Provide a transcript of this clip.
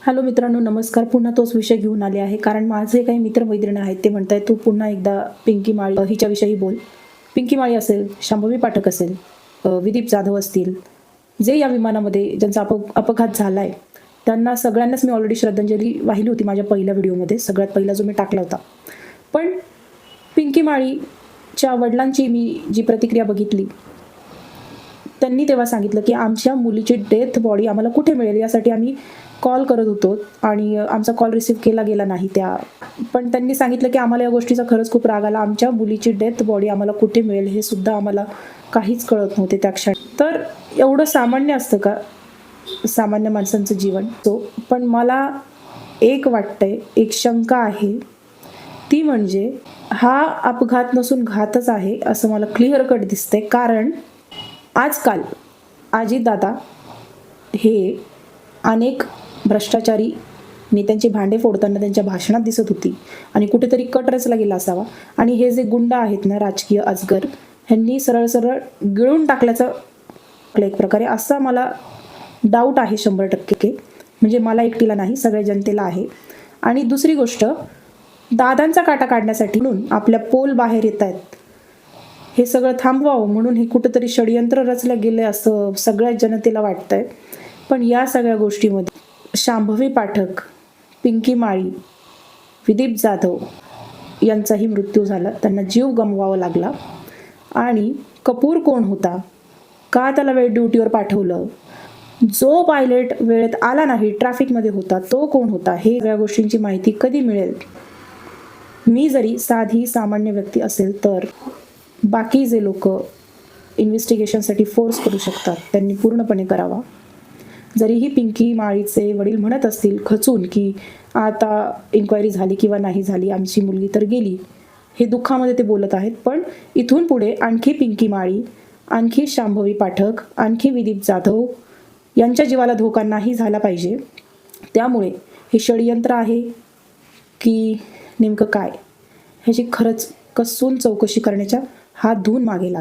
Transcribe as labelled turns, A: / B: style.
A: Hello मित्रांनो, नमस्कार. पुन्हा तोच विषय घेऊन आले आहे, कारण माझे काही मित्रमैत्रिणी आहेत ते म्हणत आहेत तू पुन्हा एकदा पिंकी माळी हिच्याविषयी बोल. पिंकी माळी असेल, शांभवी पाठक असेल, विदीप जाधव असतील, जे या विमानामध्ये ज्यांचा अपघात झाला आहे त्यांना सगळ्यांनाच मी ऑलरेडी श्रद्धांजली वाहिली होती माझ्या पहिल्या व्हिडिओमध्ये, सगळ्यात पहिला जो मी टाकला होता. पण पिंकी माळीच्या वडिलांची मी जी प्रतिक्रिया बघितली, त्यांनी तेव्हा सांगितलं की आमच्या मुलीची डेथ बॉडी आम्हाला कुठे मिळेल यासाठी आम्ही कॉल करत होतो आणि आमचा कॉल रिसीव्ह केला गेला नाही. पण त्यांनी सांगितलं की आम्हाला या गोष्टीचा खरंच खूप राग आला. आमच्या मुलीची डेथ बॉडी आम्हाला कुठे मिळेल हे सुद्धा आम्हाला काहीच कळत नव्हते त्या क्षणी. तर एवढं सामान्य असतं का सामान्य माणसांचं जीवन? पण मला एक वाटतंय, एक शंका आहे, ती म्हणजे हा अपघात नसून घातच आहे असं मला क्लिअर कट दिसतंय. कारण आजकाल अजितदादा हे अनेक भ्रष्टाचारी नेत्यांचे भांडे फोडताना त्यांच्या भाषणात दिसत होती आणि कुठेतरी कट रचला गेला असावा. आणि हे जे गुंड आहेत ना, राजकीय अजगर, ह्यांनी सरळ सरळ गिळून टाकल्याचं एक प्रकारे असा मला डाऊट आहे 100%. म्हणजे मला एकटीला नाही, सगळ्या जनतेला आहे. आणि दुसरी गोष्ट, दादांचा काटा काढण्यासाठी म्हणून आपल्या पोल बाहेर येत आहेत, हे सगळं थांबवावं म्हणून हे कुठंतरी षडयंत्र रचलं गेलं असं सगळ्या जनतेला वाटतंय. पण या सगळ्या गोष्टीमध्ये शांभवी पाठक, पिंकी माळी, विदीप जाधव यांचाही मृत्यू झाला, त्यांना जीव गमवावा लागला. आणि कपूर कोण होता, का त्याला वेळ ड्युटीवर पाठवलं, जो पायलट वेळेत आला नाही, ट्रॅफिकमध्ये होता, तो कोण होता, हे सगळ्या गोष्टींची माहिती कधी मिळेल? मी जरी साधी सामान्य व्यक्ती असेल तर बाकी जे लोक इन्व्हेस्टिगेशनसाठी फोर्स करू शकतात त्यांनी पूर्णपणे करावा. जरीही पिंकी माळीचे वडील म्हणत असतील खचून की आता इन्क्वायरी झाली किंवा नाही झाली, आमची मुलगी तर गेली, हे दुःखामध्ये ते बोलत आहेत. पण इथून पुढे आणखी पिंकी माळी, आणखी शांभवी पाठक, आणखी विदीप जाधव यांच्या जीवाला धोका नाही झाला पाहिजे. त्यामुळे हे षडयंत्र आहे की नेमकं काय, ह्याची खरंच कसून चौकशी करण्याच्या हात धुवून मागे लागेल.